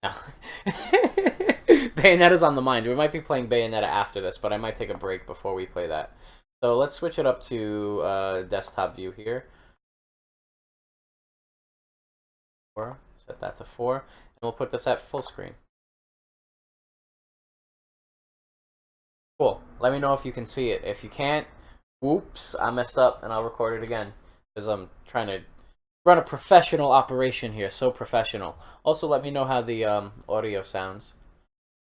No. Bayonetta's on the mind. We might be playing Bayonetta after this, but I might take a break before we play that. So let's switch it up to desktop view here. Set that to 4, and we'll put this at full screen. Cool. Let me know if you can see it. If you can't, whoops, I messed up, and I'll record it again. Because I'm trying to run a professional operation here. So professional. Also, let me know how the audio sounds.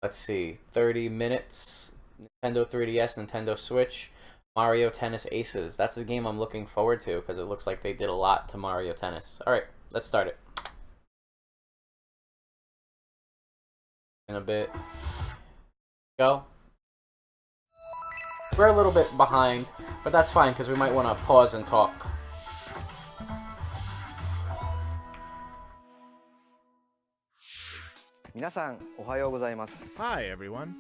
Let's see. 30 minutes. Nintendo 3DS, Nintendo Switch, Mario Tennis Aces. That's the game I'm looking forward to, because it looks like they did a lot to Mario Tennis. Alright, let's start it. In a bit. Go. We're a little bit behind, but that's fine because we might want to pause and talk. Hi everyone.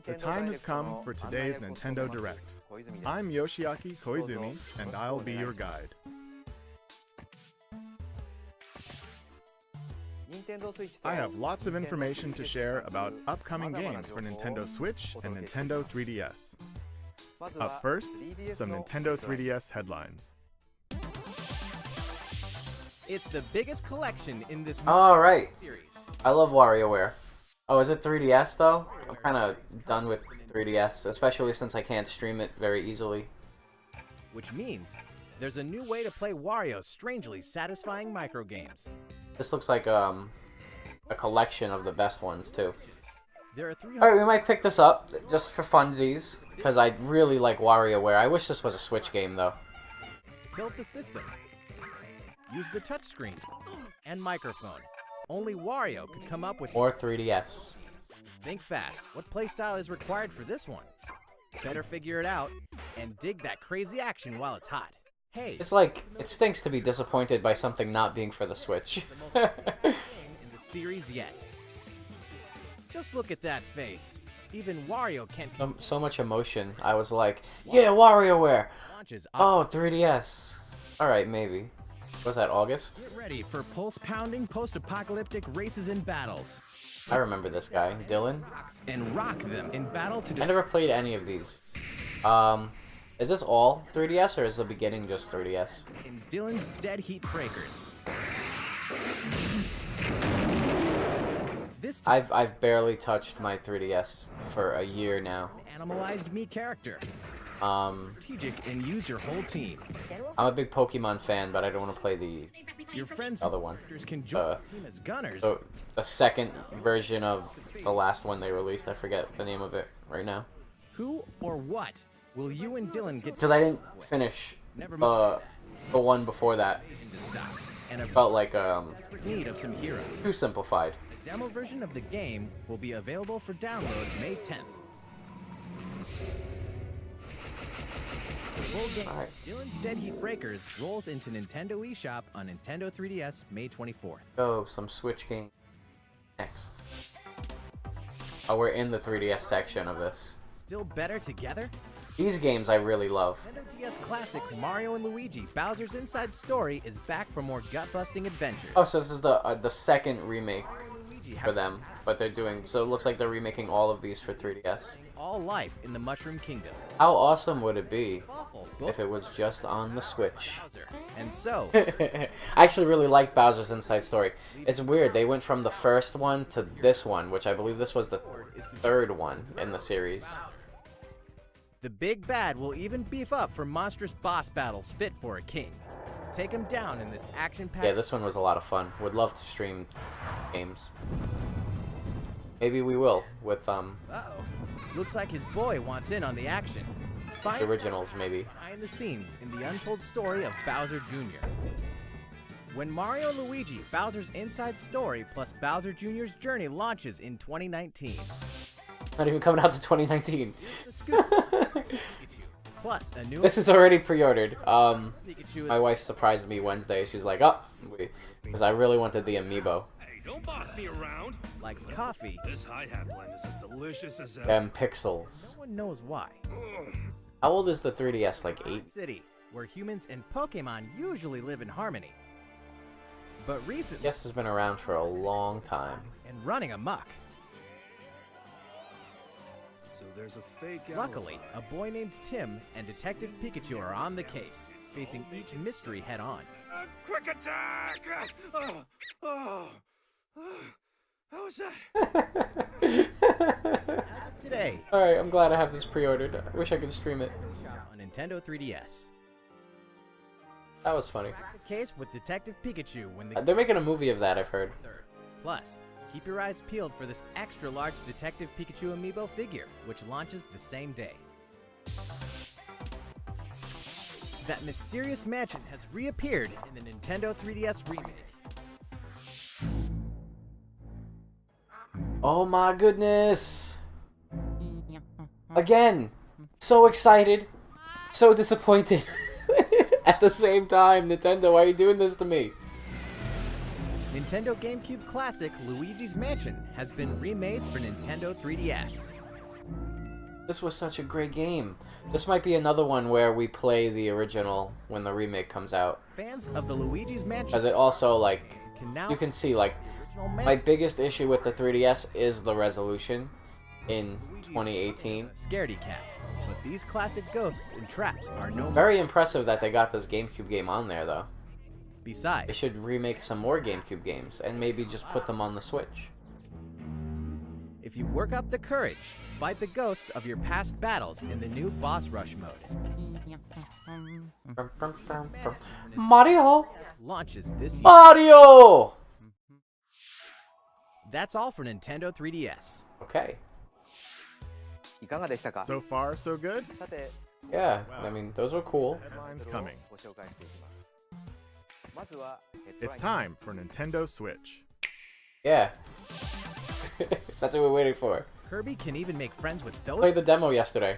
The time has come for today's Nintendo Direct. I'm Yoshiaki Koizumi, and I'll be your guide. I have lots of information to share about upcoming games for Nintendo Switch and Nintendo 3DS. Up first, some Nintendo 3DS headlines. It's the biggest collection in this Alright. series. I love WarioWare. Oh, is it 3DS though? I'm kind of done with 3DS, especially since I can't stream it very easily. Which means there's a new way to play Wario's strangely satisfying microgames. This looks like a collection of the best ones too. There are 300. Alright, we might pick this up just for funsies, because I really like WarioWare. I wish this was a Switch game though. Tilt the system. Use the touchscreen and microphone. Only Wario could come up with. Or 3DS. Think fast. What playstyle is required for this one? Better figure it out and dig that crazy action while it's hot. Hey, It's like, it stinks to be disappointed by something not being for the Switch. the most game in the series yet. Just look at that face. Even Wario can't So much emotion. I was like, yeah, WarioWare! launches Oh, 3DS. Alright, maybe. Was that August? Get ready for pulse-pounding post-apocalyptic races and battles. I remember this guy. Dylan? And rock them in battle to I never played any of these. Is this all 3DS or is the beginning just 3DS? in Dylan's Dead Heat Breakers. This time, I've barely touched my 3DS for a year now. animalized me character. Strategic and use your whole team. I'm a big Pokemon fan, but I don't want to play the Your friends other one. characters can join the team as gunners. The second version of the last one they released. I forget the name of it right now. Who or what will you and Dylan get Because I didn't finish Never mind. the one before that. to stop? And a Felt like desperate need of some heroes. too simplified. The demo version of the game will be available for download May 10th. The full game, Alright. Dylan's Dead Heat Breakers, rolls into Nintendo eShop on Nintendo 3DS May 24th. Oh, some Switch game. Next. Oh, we're in the 3DS section of this. Still better together? These games I really love. Nintendo DS classic Mario and Luigi Bowser's Inside Story is back for more gut-busting adventures. Oh, so this is the second remake Luigi for them, but they're doing, so it looks like they're remaking all of these for 3DS. all life in the Mushroom Kingdom. How awesome would it be Awful. if it was just on the Switch? Bowser. And so, I actually really like Bowser's Inside Story. It's weird, they went from the first one to this one, which I believe this was the third one in the series. the big bad will even beef up for monstrous boss battles fit for a king. Take him down in this action-packed. Yeah, this one was a lot of fun. Would love to stream games. Maybe we will, with Uh-oh. Looks like his boy wants in on the action. the Find originals, maybe. behind the scenes in the untold story of Bowser Jr. When Mario and Luigi Bowser's Inside Story plus Bowser Jr.'s Journey launches in 2019. Not even coming out to 2019. The scoop. Pikachu. Plus a new This is already pre-ordered. Pikachu My wife surprised me Wednesday. She's like, oh, because I really wanted the amiibo. Hey, don't boss me around. likes coffee. This hi-hat blend is as delicious as ever. Them pixels. No one knows why. How old is the 3DS? Like 8? City, where humans and Pokemon usually live in harmony. But recently, Yes, has been around for a long time. and running amok. So there's a fake Luckily, a boy named Tim and Detective Pikachu are on the case, facing each mystery head-on. Quick attack! How was that? As of today, Alright, I'm glad I have this pre-ordered. I wish I could stream it. on Nintendo 3DS. That was funny. The case with Detective Pikachu when the They're making a movie of that, I've heard. third. Plus, keep your eyes peeled for this extra-large Detective Pikachu amiibo figure, which launches the same day. That mysterious mansion has reappeared in the Nintendo 3DS remake. Oh my goodness! Again! So excited! So disappointed! At the same time, Nintendo, why are you doing this to me? Nintendo GameCube classic Luigi's Mansion has been remade for Nintendo 3DS. This was such a great game. This might be another one where we play the original when the remake comes out. Fans of the Luigi's Mansion Because it also, like, can now you can see, like, original my biggest issue with the 3DS is the resolution in 2018. Scaredy Cat. But these classic ghosts and traps are no more. Very impressive that they got this GameCube game on there, though. They Besides, should remake some more GameCube games and maybe just put them on the Switch. if you work up the courage, fight the ghosts of your past battles in the new boss rush mode. Mario! Launches this year. Mario! That's all for Nintendo 3DS. Okay. いかがでしたか So far, so good? さて Yeah, I mean, those were cool. Headlines coming. ご紹介していきますまずは It's time for Nintendo Switch. Yeah. That's what we're waiting for. Kirby can even make friends with those. Played the demo yesterday.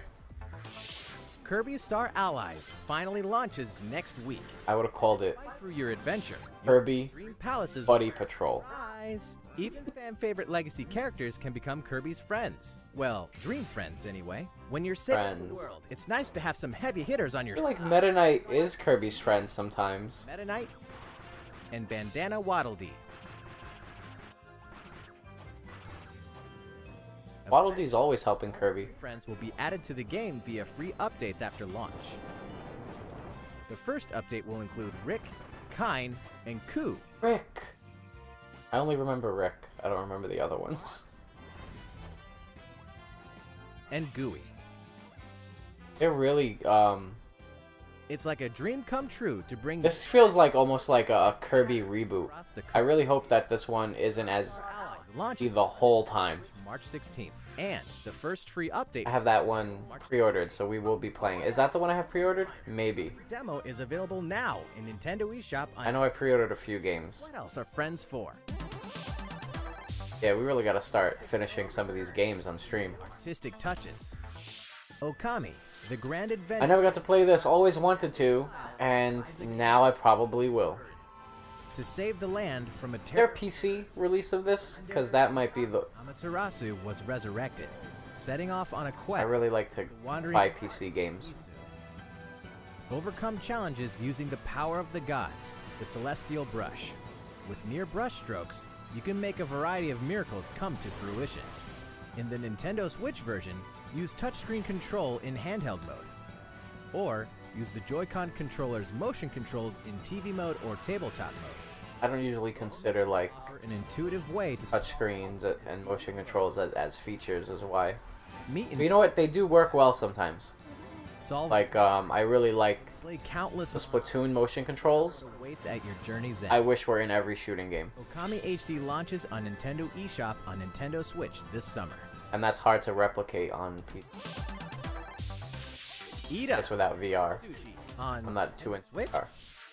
Kirby Star Allies finally launches next week. I would have called it Through your adventure, Kirby Dream Palaces Buddy Patrol. rise. Even fan-favorite legacy characters can become Kirby's friends. Well, dream friends anyway. When you're saving the Friends. world, it's nice to have some heavy hitters on your I feel like Meta Knight is Kirby's friend sometimes. Meta Knight and Bandana Waddle Dee. Waddle Dee's always helping Kirby. Friends will be added to the game via free updates after launch. The first update will include Rick, Kine, and Koo. Rick! I only remember Rick. I don't remember the other ones. And Gooey. They're really, It's like a dream come true to bring This feels like almost like a Kirby reboot. across the I really hope that this one isn't as Allies launch the whole time. March 16th. And the first free update I have that one pre-ordered, so we will be playing. Is that the one I have pre-ordered? Maybe. demo is available now in Nintendo eShop on I know I pre-ordered a few games. What else are friends for? Yeah, we really gotta start finishing some of these games on stream. Artistic touches. Okami, the grand I adventure never got to play this, always wanted to, and now I probably will. to save the land from a Is there a terrible PC release of this? Because that might be the... Amaterasu was resurrected, setting off on a I quest really like to wandering buy PC games. Overcome challenges using the power of the gods, the Celestial Brush. With mere brush strokes, you can make a variety of miracles come to fruition. In the Nintendo Switch version, use touchscreen control in handheld mode. Or use the Joy-Con controller's motion controls in TV mode or tabletop mode. I don't usually consider, like, Offer an intuitive way to touchscreens and motion controls as features, is why. meet But and you know what? They do work well sometimes. solve Like, I really like slay countless the Splatoon motion controls. waits at your journey's end. I wish were in every shooting game. Okami HD launches on Nintendo eShop on Nintendo Switch this summer. And that's hard to replicate on PC. Eat up Just without VR. sushi on I'm not too into Switch? VR.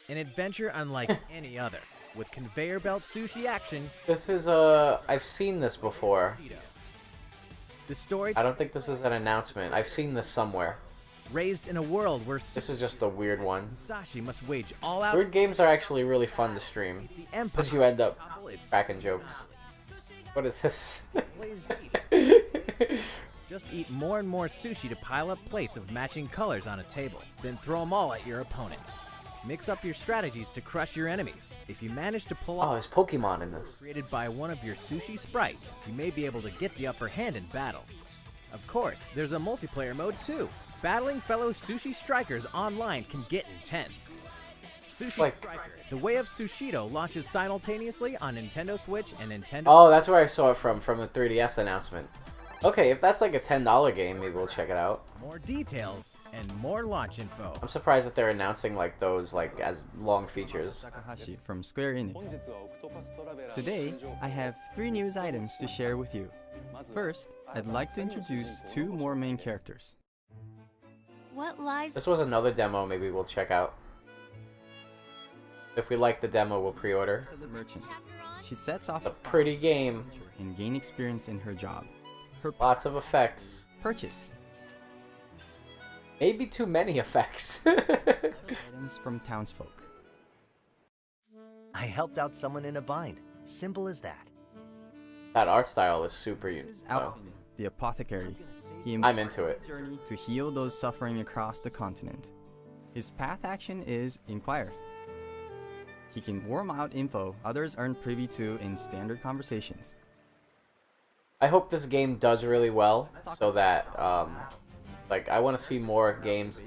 An adventure unlike any other, with conveyor belt sushi action. This is I've seen this before. The story I don't think this is an announcement. I've seen this somewhere. raised in a world where This is just the weird one. Musashi must wage all out Weird games are actually really fun to stream. the empire. Because you end up topple its cracking jokes. What is this? blaze deep. Just eat more and more sushi to pile up plates of matching colors on a table, then throw them all at your opponent. Mix up your strategies to crush your enemies. If you manage to pull Oh, off there's Pokemon in this. created by one of your sushi sprites, you may be able to get the upper hand in battle. Of course, there's a multiplayer mode too. Battling fellow sushi strikers online can get intense. Sushi Like- Striker, The Way of Sushido launches simultaneously on Nintendo Switch and Nintendo... Oh, that's where I saw it from the 3DS announcement. Okay, if that's like a $10 game, maybe we'll check it out. More details and more launch info. I'm surprised that they're announcing like those like as long features. Takahashi from Square Enix. Today, I have 3 news items to share with you. First, I'd like to introduce 2 more main characters. What lies This was another demo maybe we'll check out. If we like the demo, we'll pre-order. As a merchant, she sets off A pretty game. and gain experience in her job. Her Lots of effects. purchase Maybe too many effects. items from townsfolk. I helped out someone in a bind. Simple as that. That art style is super This unique. is Alchemy, the apothecary. He I'm into it. embarks on a journey to heal those suffering across the continent. His path action is Inquire. He can worm out info others aren't privy to in standard conversations. I hope this game does really well, so that like I want to see more games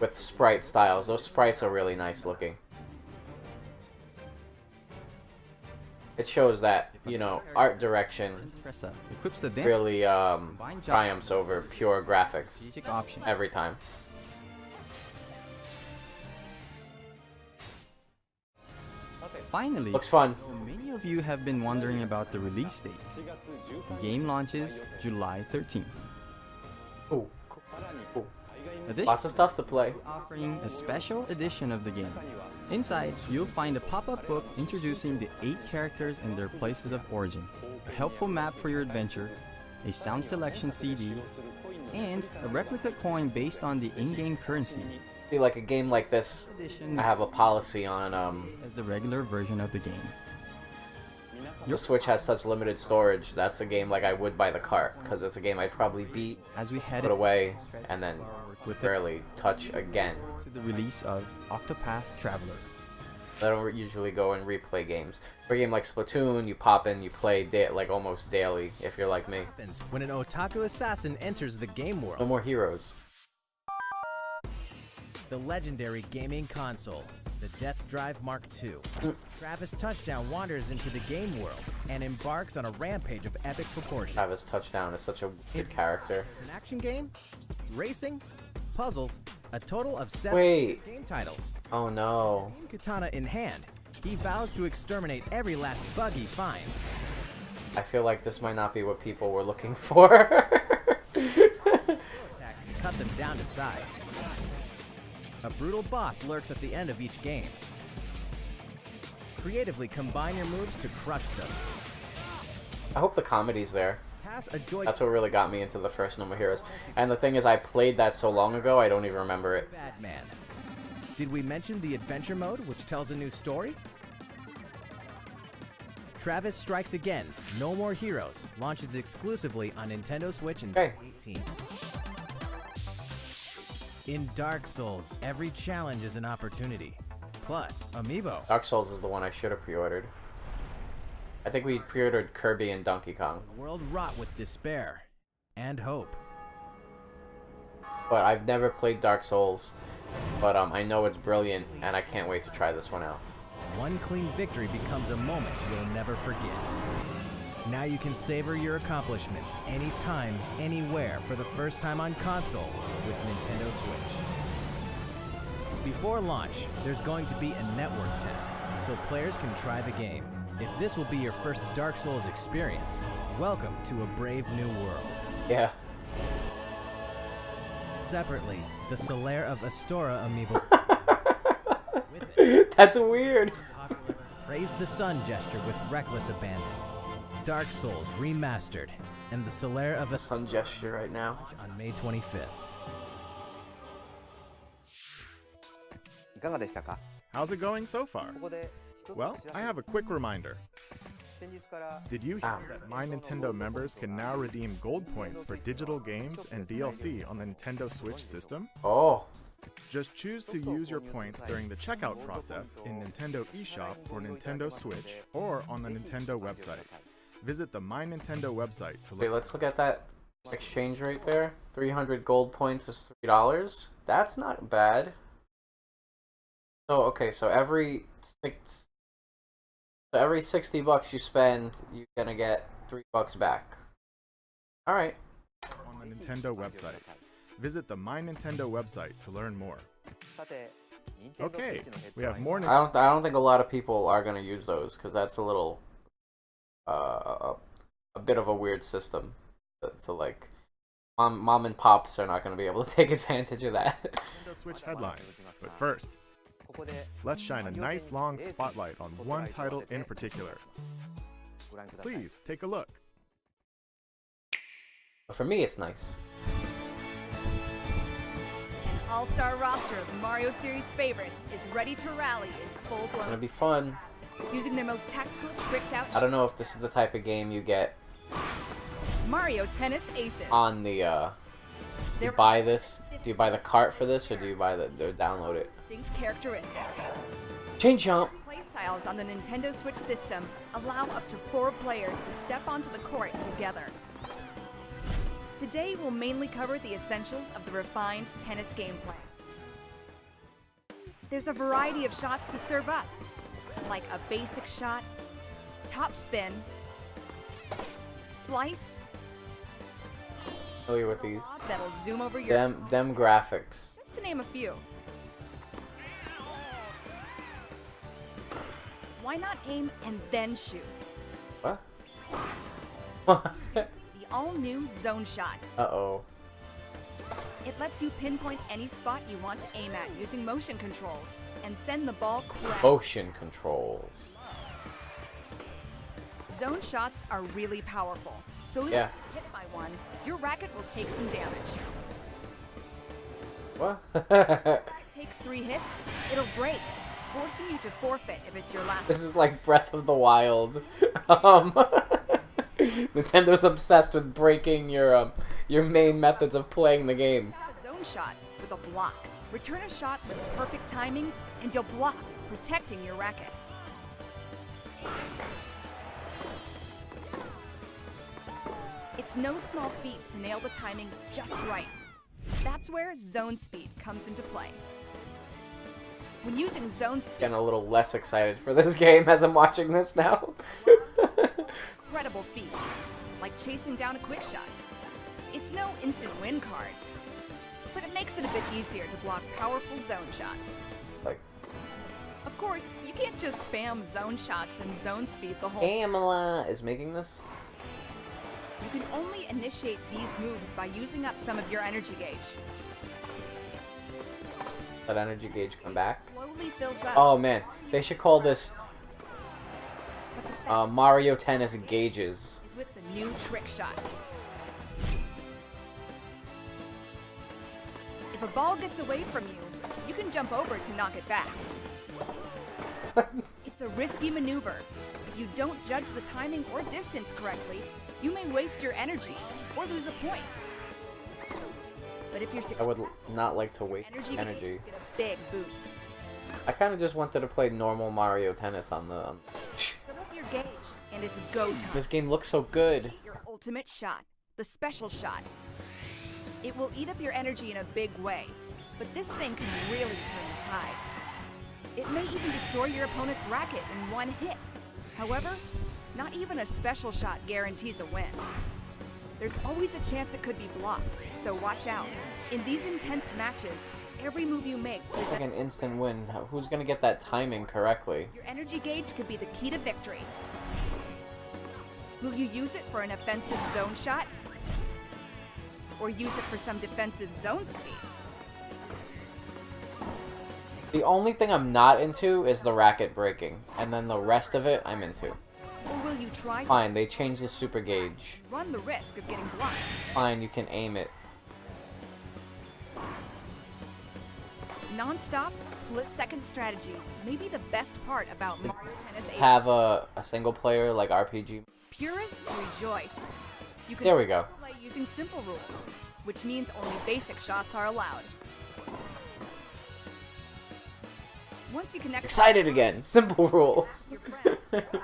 with sprite styles. Those sprites are really nice looking. It shows that, you know, art direction Tressa equips the damn really triumphs over pure graphics strategic option. every time. Finally, Looks fun. many of you have been wondering about the release date. The game launches July 13th. Ooh, cool. Additionally, Lots of stuff to play. offering a special edition of the game. Inside, you'll find a pop-up book introducing the 8 characters and their places of origin, a helpful map for your adventure, a sound selection CD, and a replica coin based on the in-game currency. See, like a game like this, Edition I have a policy on as the regular version of the game. the Switch has such limited storage. That's a game like I would buy the cart, because it's a game I'd probably beat, As we head put away, and then with the, barely touch again. to the release of Octopath Traveler. I don't usually go and replay games. For a game like Splatoon, you pop in, you play like almost daily, if you're like me. Happens when an otaku assassin enters the game world. No more heroes. The legendary gaming console, the Death Drive Mark II. Travis Touchdown wanders into the game world and embarks on a rampage of epic proportions. Travis Touchdown is such a weird character. It's an action game, racing, puzzles, a total of 7 Wait. game titles. Oh no. Katana in hand, he vows to exterminate every last bug he finds. I feel like this might not be what people were looking for. Attacks to cut them down to size. A brutal boss lurks at the end of each game. Creatively combine your moves to crush them. I hope the comedy's there. Pass a joy That's what really got me into the first No More Heroes. And the thing is, I played that so long ago, I don't even remember it. Batman. Did we mention the adventure mode, which tells a new story? Travis Strikes Again, No More Heroes, launches exclusively on Nintendo Switch in Okay. 2018. In Dark Souls, every challenge is an opportunity. Plus, Amiibo. Dark Souls is the one I should have pre-ordered. I think we pre-ordered Kirby and Donkey Kong. A world wrought with despair and hope. But I've never played Dark Souls. But I know it's brilliant, and I can't wait to try this one out. One clean victory becomes a moment you'll never forget. Now you can savor your accomplishments anytime, anywhere for the first time on console with Nintendo Switch. Before launch, there's going to be a network test, so players can try the game. If this will be your first Dark Souls experience, welcome to a brave new world. Yeah. Separately, the Solaire of Astora amiibo. With it, That's weird. popular Praise the Sun gesture with reckless abandon. Dark Souls Remastered, and the Solaire of The Astora sun gesture right now. on May 25th. いかがでしたか How's it going so far? ここで一つ Well, I have a quick reminder. 先日から Did you hear that My Nintendo members can now redeem gold points for digital games and DLC on the Nintendo Switch system? Oh. Just choose to use your points during the checkout process in Nintendo eShop for Nintendo Switch or on the Nintendo website. Visit the My Nintendo website to Wait, look. let's look at that exchange rate there. 300 gold points is $3. That's not bad. So okay, so every 60 bucks you spend, you're gonna get $3 back. All right. On the Nintendo website. Visit the My Nintendo website to learn more. Okay, we have more. I don't think a lot of people are gonna use those because that's a little a bit of a weird system. So like, mom and pops are not gonna be able to take advantage of that. Nintendo Switch headlines. But first, let's shine a nice long spotlight on one title in particular. Please take a look. For me, it's nice. An all-star roster of Mario series favorites is ready to rally in full It's gonna blown be fun. using their most tactical, tricked out I don't know if this is the type of game you get Mario Tennis Aces. on the do you buy this? Do you buy the cart for this, or do you buy or download it? Distinct characteristics. Chain jump. Playstyles on the Nintendo Switch system allow up to 4 players to step onto the court together. Today we'll mainly cover the essentials of the refined tennis gameplay. There's a variety of shots to serve up, like a basic shot, top spin, slice, Familiar with these? that'll zoom over your Them graphics. just to name a few. Why not aim and then shoot? What? The all-new Zone Shot. Uh-oh. It lets you pinpoint any spot you want to aim at using motion controls and send the ball crashing. Motion controls. Zone shots are really powerful, so if Yeah. you hit by one, your racket will take some damage. What? If it takes 3 hits, it'll break, forcing you to forfeit if it's your last. This is like Breath of the Wild. Nintendo's obsessed with breaking your main methods of playing the game. A zone shot with a block. Return a shot with perfect timing, and you'll block, protecting your racket. It's no small feat to nail the timing just right. That's where zone speed comes into play. When using zone speed, Getting a little less excited for this game as I'm watching this now. incredible feats, like chasing down a quick shot. It's no instant win card, but it makes it a bit easier to block powerful zone shots. Like, Of course, you can't just spam zone shots and zone speed the whole Pamela is making this? You can only initiate these moves by using up some of your energy gauge. That energy gauge come back? Slowly fills up. Oh man, they should call this Mario Tennis Gauges. Is with the new trick shot. If a ball gets away from you, you can jump over to knock it back. It's a risky maneuver. If you don't judge the timing or distance correctly, you may waste your energy or lose a point. But if you're I successful, would not like to waste energy energy. gauge get a big boost. I kind of just wanted to play normal Mario Tennis on the... Fill up your gauge, and it's go time. This game looks so good. Your ultimate shot, the special shot. It will eat up your energy in a big way, but this thing can really turn the tide. It may even destroy your opponent's racket in one hit. However, not even a special shot guarantees a win. There's always a chance it could be blocked, so watch out. In these intense matches, every move you make It's like an instant win. Who's gonna get that timing correctly? your energy gauge could be the key to victory. Will you use it for an offensive zone shot? Or use it for some defensive zone speed? The only thing I'm not into is the racket breaking, and then the rest of it I'm into. Or will you try to Fine, they changed the super gauge. run the risk of getting blocked? Fine, you can aim it. Non-stop, split-second strategies may be the best part about Mario Tennis 8. To have a single player like RPG. Purists rejoice. You can There we go. play using simple rules, which means only basic shots are allowed. Once you connect Excited again. Simple rules. your friends or other players.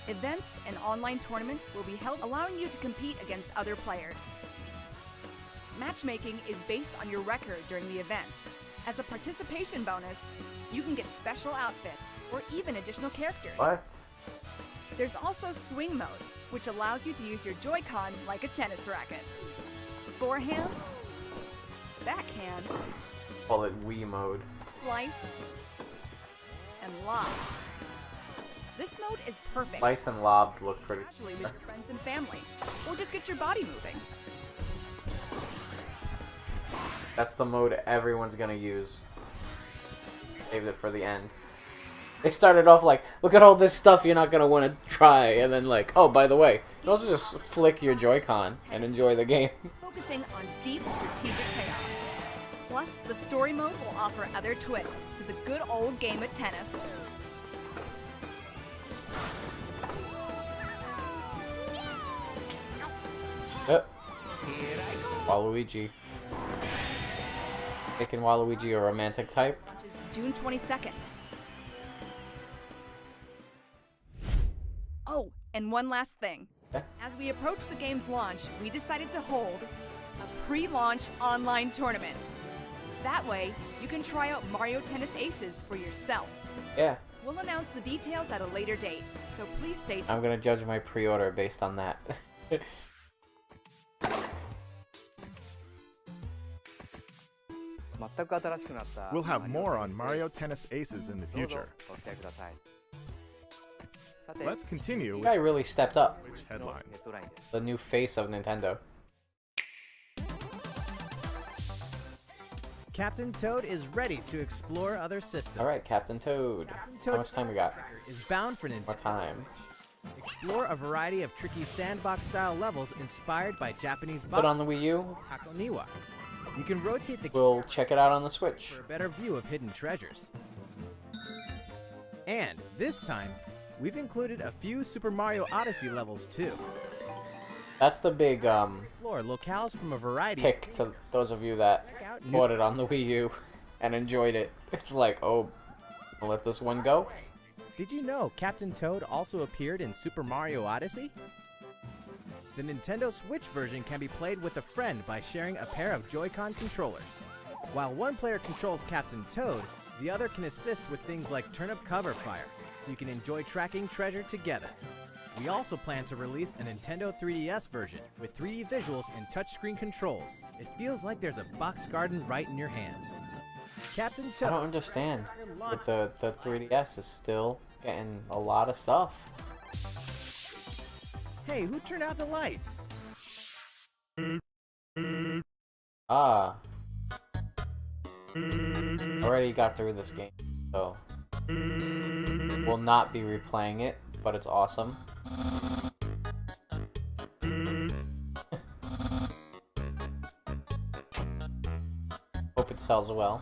Events and online tournaments will be held, allowing you to compete against other players. Matchmaking is based on your record during the event. As a participation bonus, you can get special outfits or even additional characters. What? There's also swing mode, which allows you to use your Joy-Con like a tennis racket. Forehand, backhand, Call it Wii mode. slice, and lob. This mode is perfect. Slice and lob look pretty Casually with similar. your friends and family, or just get your body moving. That's the mode everyone's gonna use. Saved it for the end. They started off like, look at all this stuff you're not gonna want to try, and then like, oh, by the way, you can also just flick your Joy-Con and enjoy the game. Focusing on deep strategic chaos. Plus, the story mode will offer other twists to the good old game of tennis. Yep. Waluigi. Making Waluigi a romantic type. Which is June 22nd. Oh, and one last thing. Okay. As we approach the game's launch, we decided to hold a pre-launch online tournament. That way, you can try out Mario Tennis Aces for yourself. Yeah, We'll announce the details at a later date, so please stay tuned. I'm gonna judge my pre-order based on that. We'll have more on Mario Tennis Aces in the future. Let's continue The guy with really stepped up. Switch headlines. The new face of Nintendo. Captain Toad is ready to explore other systems. Alright, Captain Toad. How much time we got? Is bound for Nintendo. What time? Explore a variety of tricky sandbox-style levels inspired by Japanese Put on the Wii U. Hakoniwa. You can rotate the We'll check it out on the Switch. for a better view of hidden treasures. And this time, we've included a few Super Mario Odyssey levels too. That's the big Explore locales from a variety kick of to games. those of you that Check out new bought it on the Wii U and enjoyed it. It's like, oh, I'll let this one go. Did you know Captain Toad also appeared in Super Mario Odyssey? The Nintendo Switch version can be played with a friend by sharing a pair of Joy-Con controllers. While one player controls Captain Toad, the other can assist with things like turnip cover fire, so you can enjoy tracking treasure together. We also plan to release a Nintendo 3DS version with 3D visuals and touchscreen controls. It feels like there's a box garden right in your hands. Captain I Toad. don't understand. But the 3DS is still getting a lot of stuff. Hey, who turned out the lights? Ah. Already got through this game, so we'll not be replaying it, but it's awesome. Hope it sells well.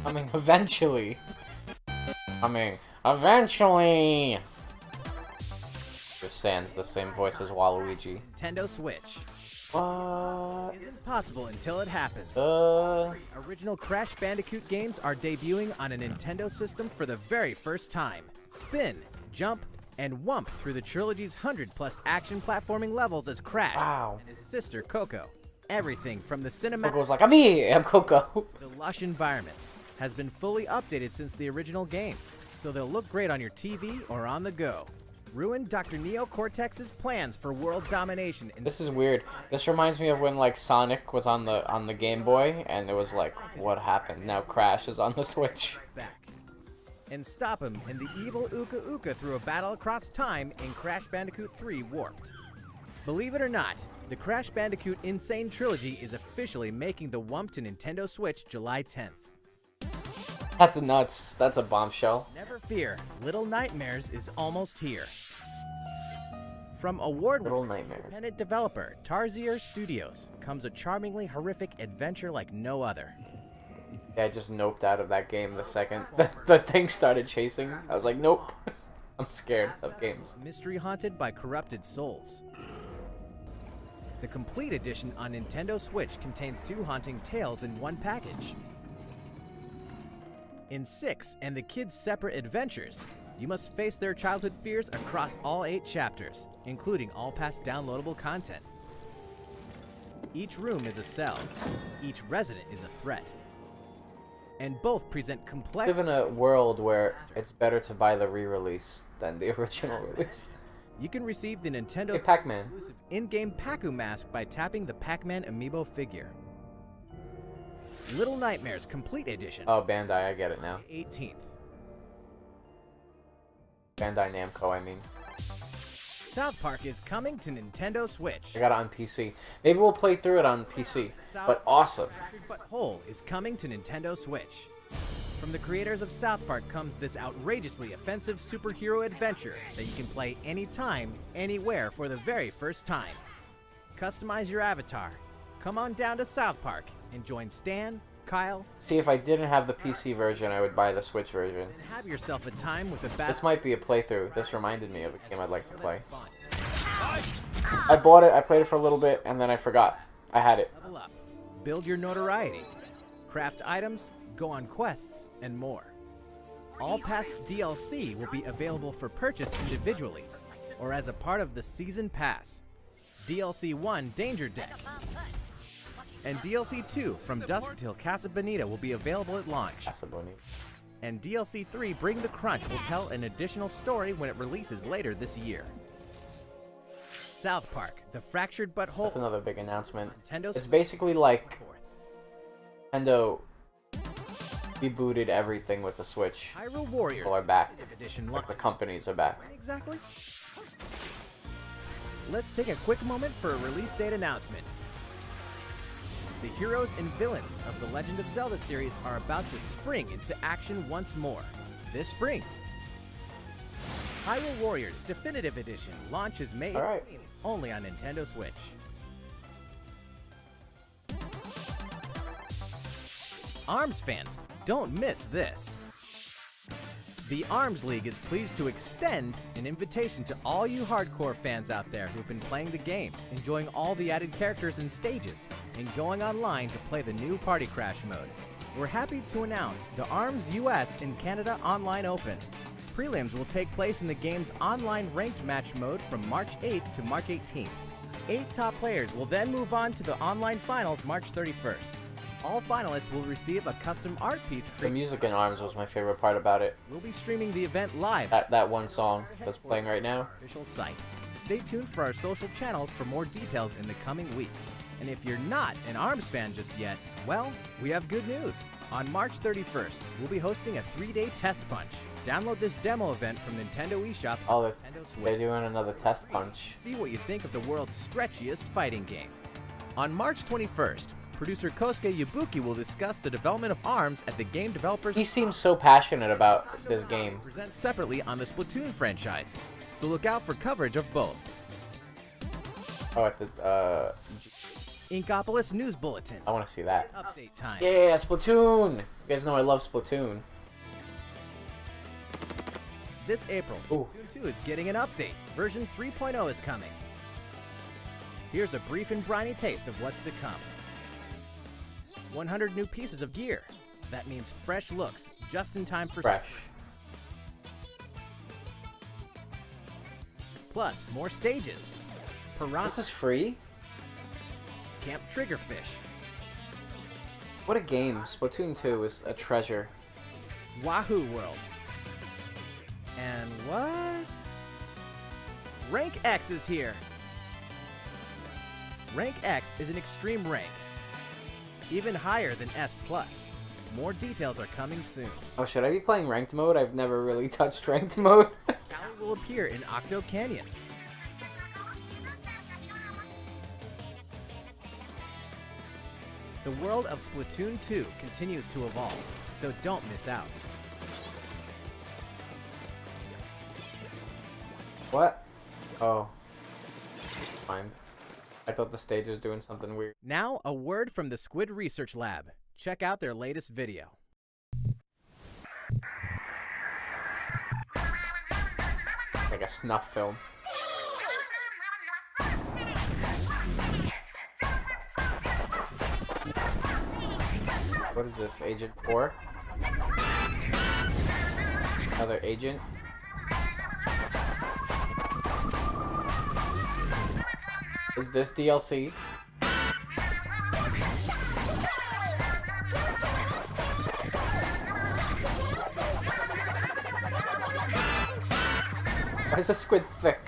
Coming eventually. Coming eventually. Just sans the same voice as Waluigi. Nintendo Switch. What? Isn't possible until it happens. Original Crash Bandicoot games are debuting on a Nintendo system for the very first time. Spin, jump, and whump through the trilogy's 100+ action platforming levels as Crash Wow. and his sister Coco. Everything from the Coco's cinematic like, I'm me, I'm Coco. to the lush environments has been fully updated since the original games, so they'll look great on your TV or on the go. Ruin Dr. Neo Cortex's plans for world domination in This is weird. This reminds me of when like Sonic was on the Game Boy, and it was like, what happened? Now Crash is on the Switch. back. And stop him in the evil Uka Uka through a battle across time in Crash Bandicoot 3 Warped. Believe it or not, the Crash Bandicoot Insane Trilogy is officially making the whump to Nintendo Switch July 10th. That's nuts. That's a bombshell. Never fear, Little Nightmares is almost here. From Little award-winning Nightmare. independent developer Tarsier Studios comes a charmingly horrific adventure like no other. Yeah, I just noped out of that game the second the thing started chasing. I was like, nope. I'm scared of games. Mystery haunted by corrupted souls. The complete edition on Nintendo Switch contains 2 haunting tales in one package. In 6 and the kids' separate adventures, you must face their childhood fears across all 8 chapters, including all past downloadable content. Each room is a cell. Each resident is a threat. And both present complex... We live in a world where it's better to buy the re-release than the original release. You can receive the Nintendo Hey, Pac-Man. exclusive in-game Pacu mask by tapping the Pac-Man amiibo figure. Little Nightmares Complete Edition. Oh, Bandai, I get it now. 18th. Bandai Namco, I mean. South Park is coming to Nintendo Switch. I got it on PC. Maybe we'll play through it on PC. But awesome. But Hole is coming to Nintendo Switch. From the creators of South Park comes this outrageously offensive superhero adventure that you can play anytime, anywhere for the very first time. Customize your avatar. Come on down to South Park and join Stan, Kyle. See, if I didn't have the PC version, I would buy the Switch version. And have yourself a time with the best. This might be a playthrough. This reminded me of a game I'd like to play. I bought it, I played it for a little bit, and then I forgot. I had it. Level up. Build your notoriety. Craft items, go on quests, and more. All past DLC will be available for purchase individually, or as a part of the Season Pass. DLC 1 Danger Deck. And DLC 2 From Dusk Till Casa Bonita will be available at launch. Casa Bonita. And DLC 3 Bring the Crunch will tell an additional story when it releases later this year. South Park, The Fractured But Whole. That's another big announcement. Nintendo It's basically like Nintendo rebooted everything with the Switch. Hyrule Warriors People are back. Edition Like the companies are back. Exactly. Let's take a quick moment for a release date announcement. The heroes and villains of the Legend of Zelda series are about to spring into action once more, this spring. Hyrule Warriors Definitive Edition launches May 18th, only on Nintendo Switch. ARMS fans, don't miss this. The ARMS League is pleased to extend an invitation to all you hardcore fans out there who've been playing the game, enjoying all the added characters and stages, and going online to play the new Party Crash mode. We're happy to announce the ARMS US and Canada Online Open. Prelims will take place in the game's online ranked match mode from March 8th to March 18th. 8 top players will then move on to the online finals March 31st. All finalists will receive a custom art piece. The music in ARMS was my favorite part about it. We'll be streaming the event live. That one song that's playing right now. Official site. Stay tuned for our social channels for more details in the coming weeks. And if you're not an ARMS fan just yet, well, we have good news. On March 31st, we'll be hosting a 3-day test punch. Download this demo event from Nintendo eShop. Oh, Nintendo Switch. they're doing another test punch. See what you think of the world's stretchiest fighting game. On March 21st, producer Kosuke Yabuki will discuss the development of ARMS at the Game Developers. He seems so passionate about this game. Present separately on the Splatoon franchise, so look out for coverage of both. Oh, at the Inkopolis News Bulletin. I want to see that. Update time. Yeah, Splatoon. You guys know I love Splatoon. This April, Splatoon 2 is getting an update. Version 3.0 is coming. Here's a brief and briny taste of what's to come. 100 new pieces of gear. That means fresh looks, just in time for Fresh. Plus, more stages. Piranha. This is free? Camp Triggerfish. What a game. Splatoon 2 is a treasure. Wahoo World. And what? Rank X is here. Rank X is an extreme rank. Even higher than S+. More details are coming soon. Oh, should I be playing ranked mode? I've never really touched ranked mode. Callie will appear in Octo Canyon. The world of Splatoon 2 continues to evolve, so don't miss out. What? Oh. Mind. I thought the stage was doing something weird. Now, a word from the Squid Research Lab. check out their latest video. Like a snuff film. What is this? Agent 4? Another agent? Is this DLC? Why is the squid thick?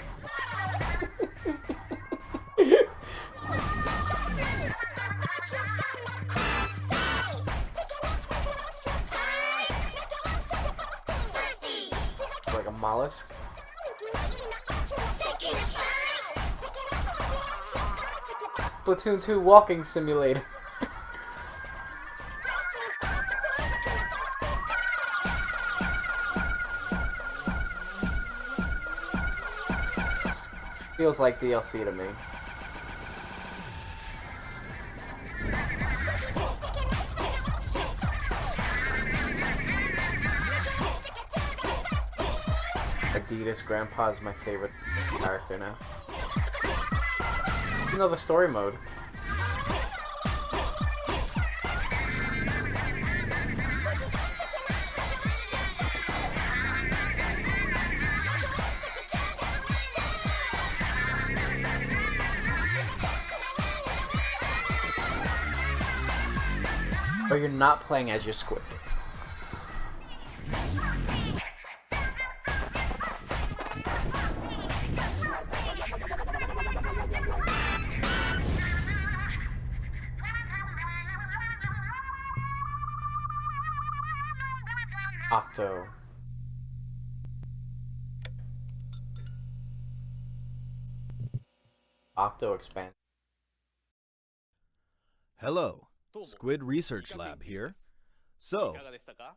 Like a mollusk? Splatoon 2 walking simulator. This feels like DLC to me. Adidas Grandpa is my favorite character now. Even though the story mode. Or you're not playing as your squid. Octo. Octo Expansion. Hello, Squid Research Lab here. So,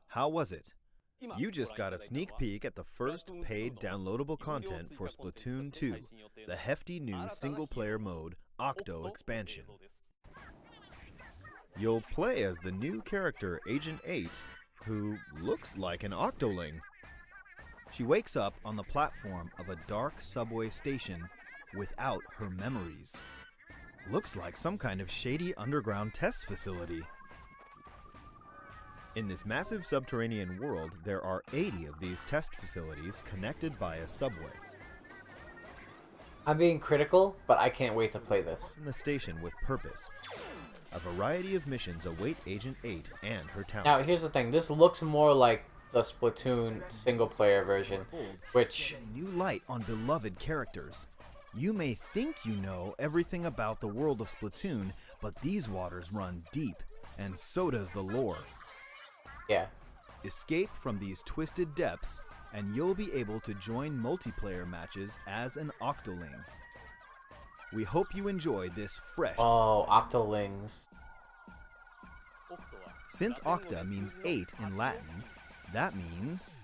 how was it? You just got a sneak peek at the first paid downloadable content for Splatoon 2, the hefty new single-player mode, Octo Expansion. You'll play as the new character Agent 8, who looks like an Octoling. She wakes up on the platform of a dark subway station without her memories. Looks like some kind of shady underground test facility. In this massive subterranean world, there are 80 of these test facilities connected by a subway. I'm being critical, but I can't wait to play this. In the station with purpose. A variety of missions await Agent 8 and her talent. Now, here's the thing. This looks more like the Splatoon single-player version, which... New light on beloved characters. You may think you know everything about the world of Splatoon, but these waters run deep, and so does the lore. Yeah. Escape from these twisted depths, and you'll be able to join multiplayer matches as an Octoling. We hope you enjoy this fresh... Oh, Octolings. Since Octa means 8 in Latin, that means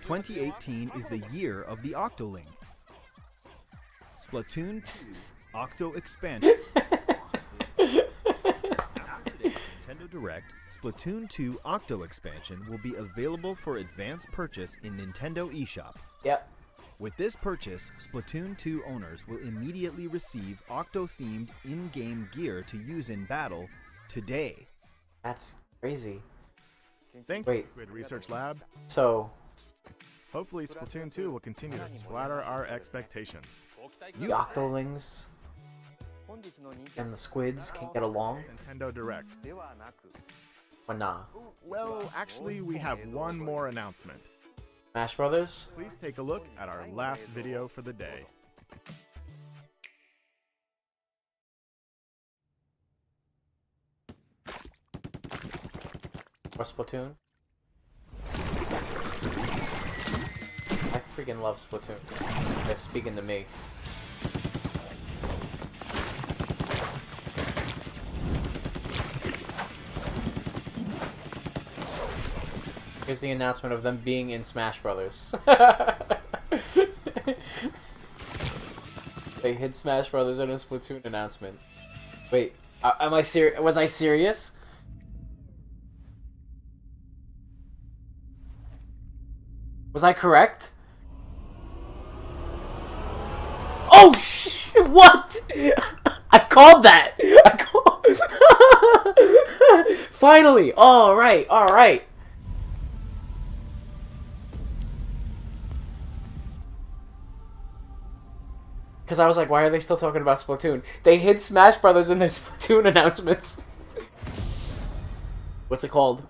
2018 is the year of the Octoling. Splatoon 2 Octo Expansion. After today's Nintendo Direct, Splatoon 2 Octo Expansion will be available for advanced purchase in Nintendo eShop. Yep. With this purchase, Splatoon 2 owners will immediately receive Octo-themed in-game gear to use in battle today. That's crazy. Thank you, Squid Research Lab. So... Hopefully Splatoon 2 will continue to splatter our expectations. The Octolings and the squids can get along? Nintendo Direct. Or nah? Well, actually, we have one more announcement. Smash Brothers? Please take a look at our last video for the day. Or Splatoon? I freaking love Splatoon. They're speaking to me. Here's the announcement of them being in Smash Brothers. They hid Smash Brothers in a Splatoon announcement. Wait, am I serious? Was I serious? Was I correct? Oh what? I called that. Finally. All right. All right. Because I was like, why are they still talking about Splatoon? They hid Smash Brothers in their Splatoon announcements. What's it called?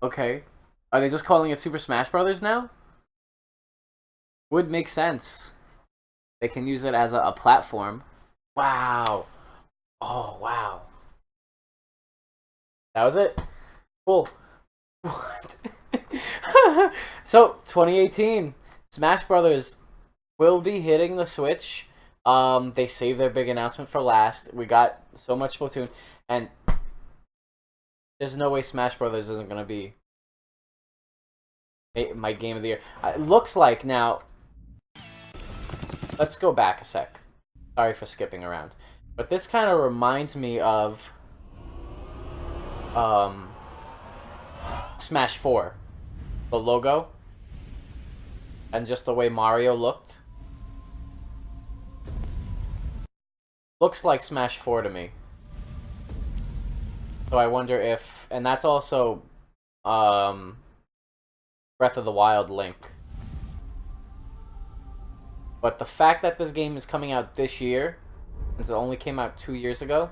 Okay. Are they just calling it Super Smash Brothers now? Would make sense. They can use it as a platform. Wow. Oh, wow. That was it? Cool. What? So, 2018. Smash Brothers will be hitting the Switch. They saved their big announcement for last. We got so much Splatoon. And there's no way Smash Brothers isn't going to be my game of the year. It looks like now... Let's go back a sec. Sorry for skipping around. But this kind of reminds me of... Smash 4. The logo. And just the way Mario looked. Looks like Smash 4 to me. So I wonder if... And that's also... Breath of the Wild Link. But the fact that this game is coming out this year, since it only came out 2 years ago,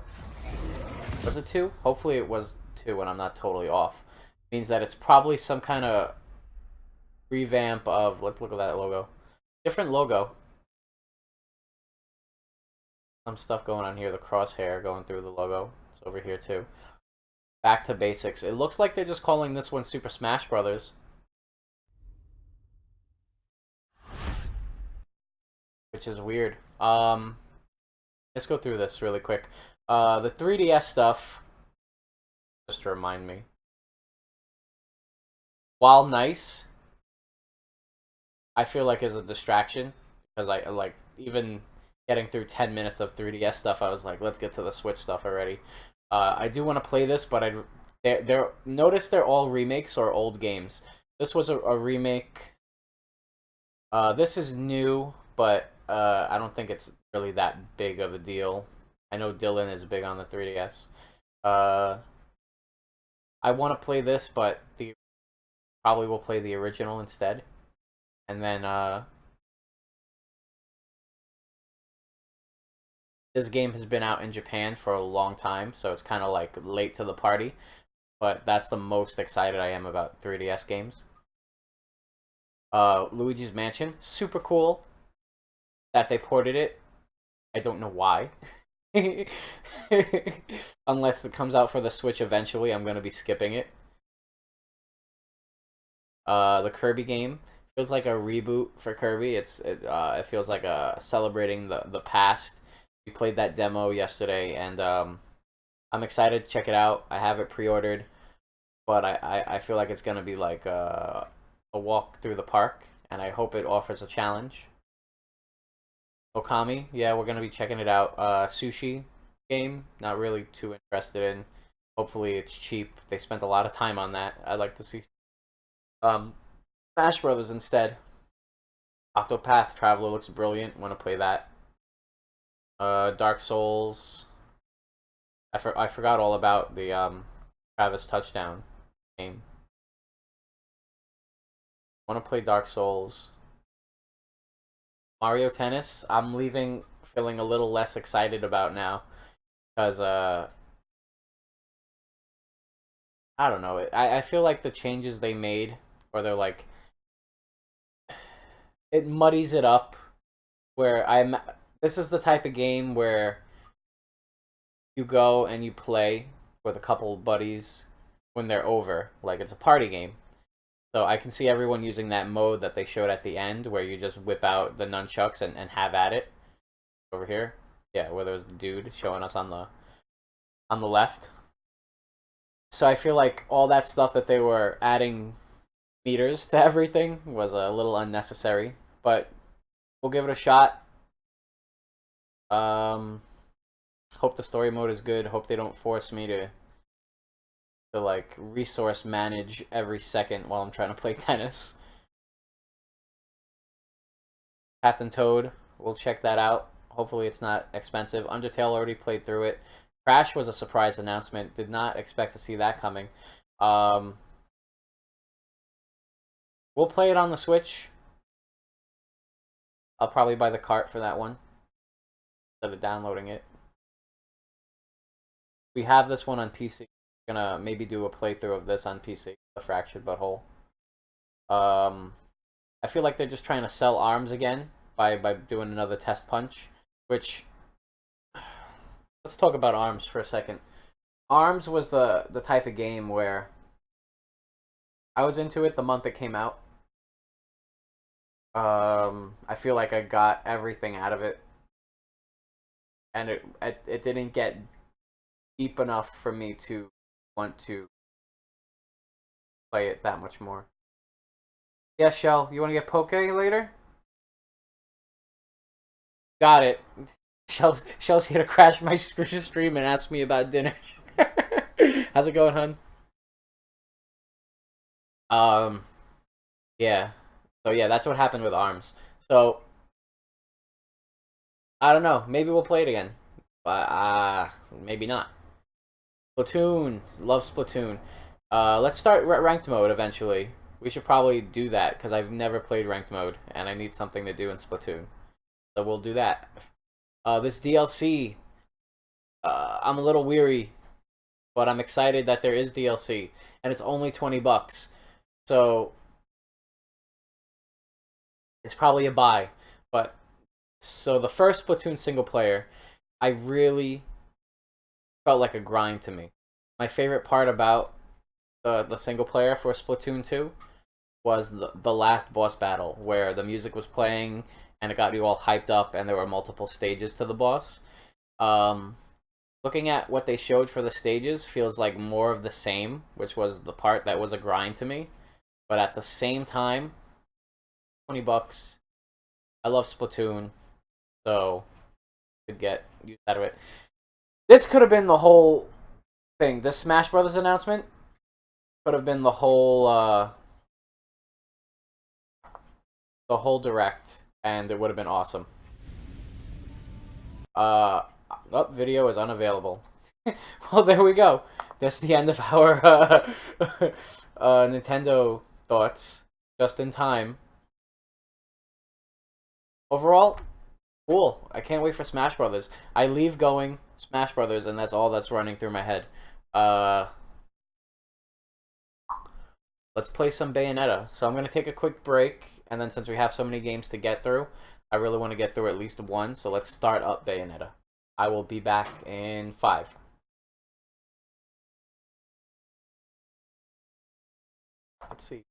was it 2? Hopefully it was 2 and I'm not totally off. Means that it's probably some kind of revamp of, let's look at that logo. Different logo. Some stuff going on here, the crosshair going through the logo. It's over here too. Back to basics. It looks like they're just calling this one Super Smash Brothers. Which is weird. Let's go through this really quick. The 3DS stuff, just to remind me. While nice, I feel like is a distraction. Because I like, even getting through 10 minutes of 3DS stuff, I was like, let's get to the Switch stuff already. I do want to play this, but notice they're all remakes or old games. This was a remake. This is new, but I don't think it's really that big of a deal. I know Dylan is big on the 3DS. I want to play this, but probably will play the original instead. And then this game has been out in Japan for a long time, so it's kind of like late to the party. But that's the most excited I am about 3DS games. Luigi's Mansion, super cool that they ported it. I don't know why. Unless it comes out for the Switch eventually, I'm going to be skipping it. The Kirby game feels like a reboot for Kirby. It feels like celebrating the past. We played that demo yesterday, and I'm excited to check it out. I have it pre-ordered, but I feel like it's going to be like a walk through the park, and I hope it offers a challenge. Okami, yeah, we're going to be checking it out. Sushi game, not really too interested in. Hopefully it's cheap. They spent a lot of time on that. I'd like to see Smash Brothers instead. Octopath Traveler looks brilliant. Want to play that. Dark Souls. I forgot all about the Travis Touchdown game. Want to play Dark Souls. Mario Tennis, I'm leaving feeling a little less excited about now. Because, I don't know. I feel like the changes they made, or they're like... It muddies it up. Where this is the type of game where you go and you play with a couple buddies when they're over. Like, it's a party game. So I can see everyone using that mode that they showed at the end, where you just whip out the nunchucks and have at it. Over here. Yeah, where there's the dude showing us on the left. So I feel like all that stuff that they were adding meters to everything was a little unnecessary. But we'll give it a shot. Hope the story mode is good. Hope they don't force me to to like resource manage every second while I'm trying to play tennis. Captain Toad, we'll check that out. Hopefully it's not expensive. Undertale already played through it. Crash was a surprise announcement. Did not expect to see that coming. We'll play it on the Switch. I'll probably buy the cart for that one instead of downloading it. We have this one on PC. Gonna maybe do a playthrough of this on PC. The Fractured Butthole. I feel like they're just trying to sell ARMS again by doing another test punch. Which, let's talk about ARMS for a second. ARMS was the type of game where I was into it the month it came out. I feel like I got everything out of it, and it didn't get deep enough for me to want to play it that much more. Yeah, Shell, you want to get Poke later? Got it. Shell's here to crash my stream and ask me about dinner. How's it going, hun? Yeah. So yeah, that's what happened with ARMS. So I don't know. Maybe we'll play it again, but maybe not. Splatoon, love Splatoon. Let's start ranked mode eventually. We should probably do that because I've never played ranked mode and I need something to do in Splatoon. So we'll do that. This DLC, I'm a little weary, but I'm excited that there is DLC, and it's only $20. So it's probably a buy. But so the first Splatoon single player, I really felt like a grind to me. My favorite part about the single player for Splatoon 2 was the last boss battle, where the music was playing and it got you all hyped up, and there were multiple stages to the boss. Looking at what they showed for the stages feels like more of the same, which was the part that was a grind to me. But at the same time, $20. I love Splatoon, so could get use out of it. This could have been the whole thing. This Smash Brothers announcement could have been the whole direct, and it would have been awesome. Video is unavailable. Well, there we go. That's the end of our Nintendo thoughts. Just in time. Overall, cool. I can't wait for Smash Brothers. I leave going Smash Brothers, and that's all that's running through my head. Let's play some Bayonetta. So I'm going to take a quick break, and then since we have so many games to get through, I really want to get through at least one, so let's start up Bayonetta. I will be back in 5. Let's see.